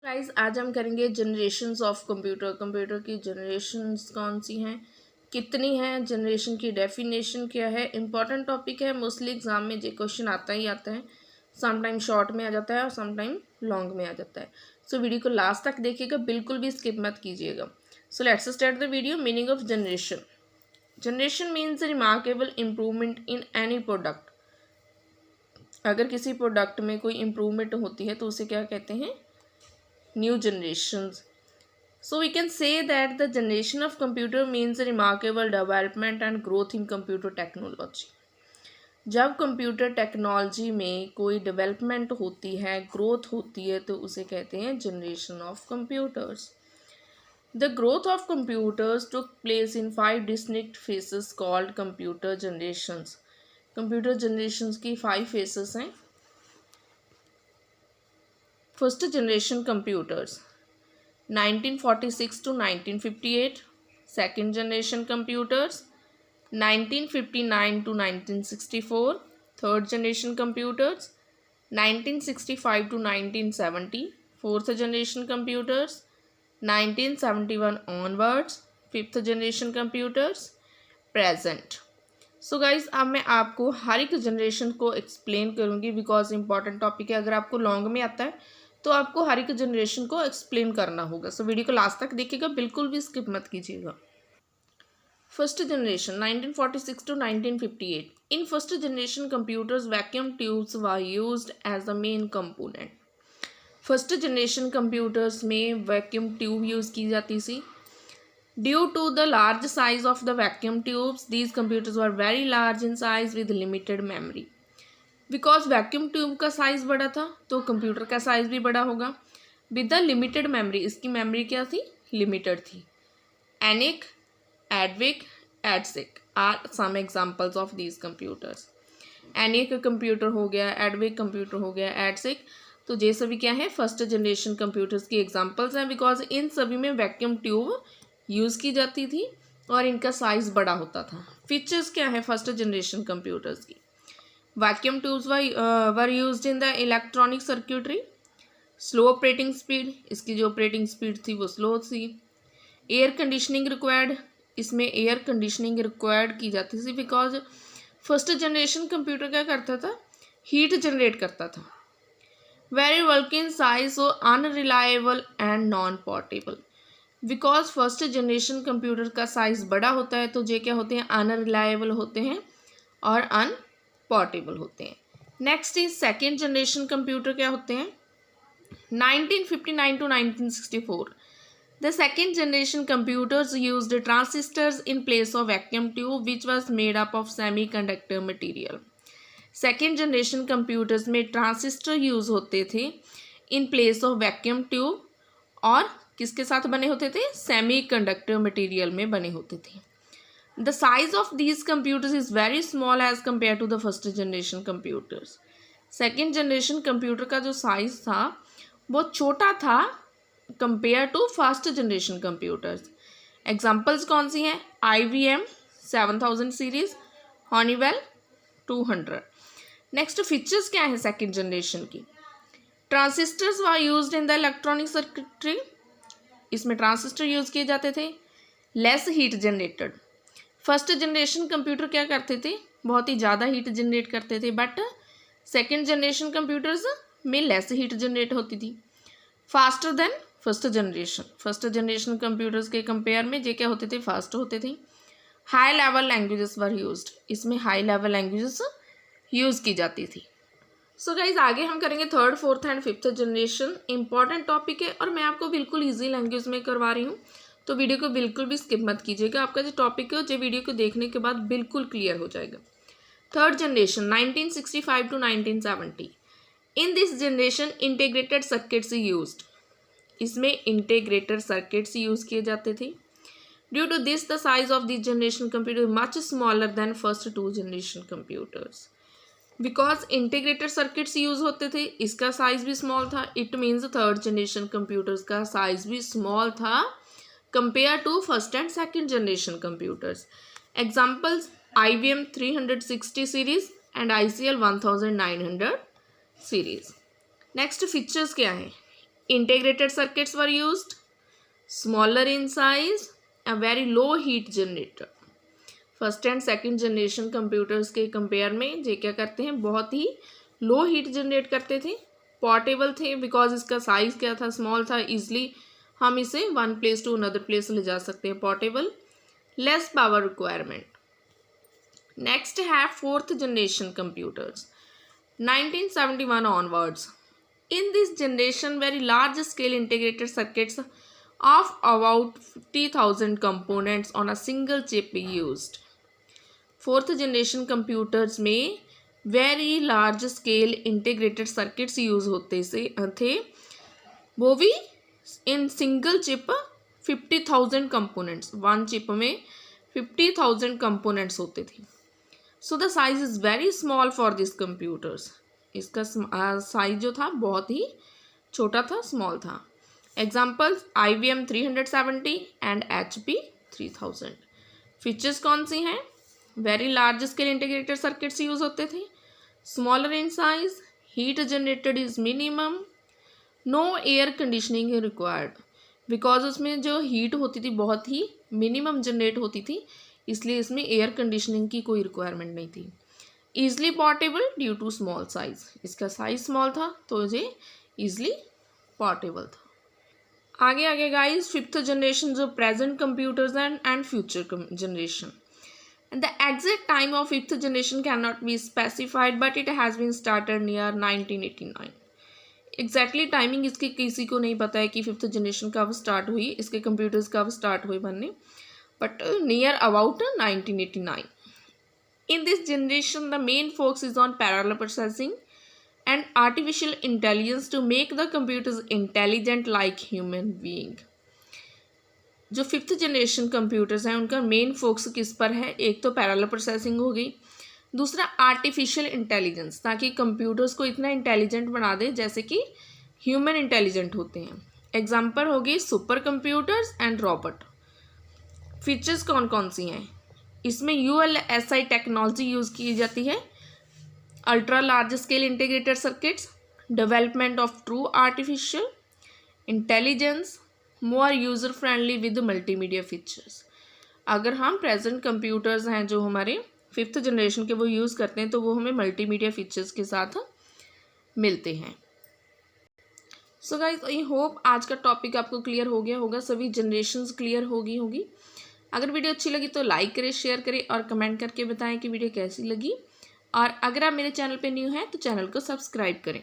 Guys आज हम करेंगे जनरेशन्स ऑफ कंप्यूटर। कंप्यूटर की जनरेशन्स कौन सी हैं, कितनी हैं, जनरेशन की डेफिनेशन क्या है। इंपॉर्टेंट टॉपिक है, मोस्टली एग्जाम में ये क्वेश्चन आता ही आता है। समटाइम शॉर्ट में आ जाता है और समटाइम लॉन्ग में आ जाता है। सो वीडियो को लास्ट तक देखिएगा, बिल्कुल भी स्किप मत कीजिएगा। So let's start the video. Meaning of generation. Generation means remarkable improvement in any product. अगर किसी प्रोडक्ट में कोई इम्प्रूवमेंट होती है तो उसे क्या कहते हैं, new generations. So we can say that the generation of computer means a remarkable development and growth in computer technology. जब कंप्यूटर टेक्नोलॉजी में कोई डेवलपमेंट होती है, ग्रोथ होती है, तो उसे कहते हैं generation of computers. The growth of computers took place in 5 distinct faces called computer generations. Computer generations की 5 फेसेस हैं। First generation computers 1946 to 1958, second generation computers 1959 to 1964, third generation computers 1965 to 1970, fourth generation computers 1971 onwards, fifth generation computers present. So guys अब मैं आपको हर एक generation को explain करूँगी because important topic है। अगर आपको लॉन्ग में आता है तो आपको हर एक जनरेशन को एक्सप्लेन करना होगा। सो वीडियो को लास्ट तक देखिएगा, बिल्कुल भी स्किप मत कीजिएगा। First generation 1946 to 1958। In first generation computers vacuum tubes were used as the main component. First generation computers में वैक्यूम ट्यूब यूज़ की जाती थी। Due to the large size of the vacuum tubes, these computers were very large in size with limited memory. Because vacuum tube का size बड़ा था तो computer का size भी बड़ा होगा। विद द लिमिटेड मेमोरी, इसकी मेमोरी क्या थी, लिमिटेड थी। ENIAC, EDVAC, EDSAC are some examples of these computers. ENIAC computer हो गया, एडविक कंप्यूटर हो गया, एडसिक, तो ये सभी क्या है, फर्स्ट जनरेशन कंप्यूटर्स की एग्जाम्पल्स हैं। बिकॉज इन सभी में वैक्यूम ट्यूब यूज़ की जाती थी और इनका साइज़ बड़ा होता था। फीचर्स क्या है फर्स्ट जनरेशन कंप्यूटर्स की। Vacuum tubes were used in the electronic circuitry. Slow operating speed, इसकी जो ऑपरेटिंग स्पीड थी वो स्लो थी। एयर कंडीशनिंग रिक्वायर्ड, इसमें एयर कंडीशनिंग रिक्वायर्ड की जाती थी बिकॉज फर्स्ट जनरेशन कंप्यूटर क्या करता था, हीट जनरेट करता था। Very working size, so unreliable and non portable. Because first generation computer का साइज़ बड़ा होता है तो ये क्या होते हैं, अनरिलायबल होते हैं और अनपोर्टेबल होते हैं। Next is second generation computer क्या होते हैं। 1959 to 1964, the second generation computers used transistors in place of vacuum tube which was made up of semiconductor material. Second generation computers में ट्रांसिस्टर यूज़ होते थे in place of vacuum tube और किसके साथ बने होते थे, सेमीकंडक्टर मटेरियल में बने होते थे। The size of these computers is very small as compare to the first generation computers. Second generation computer का जो साइज़ था वो छोटा था compare to first generation computers. Examples कौन सी हैं, IBM 7000 series, Honeywell 200। Next features क्या है सेकेंड जनरेशन की। Transistors were used in the electronic circuitry, इसमें ट्रांसिस्टर यूज़ किए जाते थे। Less heat generated, first generation computer क्या करते थे, बहुत ही ज़्यादा हीट जनरेट करते थे, बट सेकेंड जनरेशन कंप्यूटर्स में लेस हीट जनरेट होती थी। Faster than first generation computers के कंपेयर में ये क्या होते थे, फास्ट होते थे। High level languages were used, इसमें हाई लेवल लैंग्वेजेस यूज़ की जाती थी। सो गाइज आगे हम करेंगे third, fourth and fifth generation. Important topic है और मैं आपको बिल्कुल इजी लैंग्वेज में करवा रही हूँ, तो वीडियो को बिल्कुल भी स्किप मत कीजिएगा। आपका जो टॉपिक है जो वीडियो को देखने के बाद बिल्कुल क्लियर हो जाएगा। Third generation 1965 to 1970। In this generation integrated circuits used, इसमें इंटीग्रेटेड सर्किट्स यूज़ किए जाते थे। Due to this the size of this generation computer much smaller than first two generation computers. Because integrated circuits use होते थे, इसका size भी small था। It means third generation computers का साइज़ भी स्मॉल था compare to first and second generation computers. Examples IBM 360 series and ICL 1900 series. Next features क्या है, integrated circuits were used, smaller in size, a very low heat generator. First and second generation computers के compare में ये क्या करते हैं, बहुत ही low heat generate करते थे, पोर्टेबल थे बिकॉज इसका साइज क्या था, स्मॉल था, इजली हम इसे one place to another place ले जा सकते हैं, portable, less power requirement. Next है fourth generation computers 1971 onwards. In this generation, very large scale integrated circuits of about 50,000 components on a single chip used. Fourth generation computers में very large scale integrated circuits use होते से थे, वो भी in single chip 50,000 components, one chip में 50,000 components होते थे. So the size is very small for this computers. इसका साइज जो था बहुत ही छोटा था, स्मॉल था. Examples IBM 370 and HP 3000. Features कौन सी हैं, very large scale integrated circuits use होते थे, smaller in size, heat generated is minimum, no air conditioning required because उसमें जो हीट होती थी बहुत ही मिनिमम जनरेट होती थी, इसलिए इसमें एयर कंडीशनिंग की कोई रिक्वायरमेंट नहीं थी. Easily portable due to small size, इसका साइज स्मॉल था तो ये ईजली पोर्टेबल था. आगे आगे गाइस फिफ्थ जनरेशन जो present computers and future generation. And the exact time of fifth generation cannot be specified, but it has been started near 1989. Exactly timing इसकी किसी को नहीं पता है कि फिफ्थ जनरेशन कब स्टार्ट हुई, इसके कंप्यूटर्स कब स्टार्ट हुए बनने, but near about 1989. In this generation, the main focus is on parallel processing and artificial intelligence to make the computers intelligent like human being. जो फिफ्थ जनरेशन कंप्यूटर्स हैं उनका main focus किस पर है, एक तो पैरेलल प्रोसेसिंग हो गई, दूसरा आर्टिफिशियल इंटेलिजेंस, ताकि कंप्यूटर्स को इतना इंटेलिजेंट बना दे जैसे कि ह्यूमन इंटेलिजेंट होते हैं. एग्जांपल हो गई super computers and robot. Features कौन कौन सी हैं, इसमें ULSI टेक्नोलॉजी यूज़ की जाती है, ultra large scale integrated circuits, development of true artificial intelligence, more user friendly with multimedia features. अगर हम प्रेजेंट कंप्यूटर्स हैं जो हमारे फिफ्थ जनरेशन के वो यूज़ करते हैं तो वो हमें मल्टीमीडिया फीचर्स के साथ मिलते हैं. सो गाइस आई होप आज का टॉपिक आपको क्लियर हो गया होगा, सभी जनरेशन्स क्लियर होगी. अगर वीडियो अच्छी लगी तो लाइक करें, शेयर करें और कमेंट करके बताएं कि वीडियो कैसी लगी. और अगर आप मेरे चैनल पे न्यू हैं तो चैनल को सब्सक्राइब करें.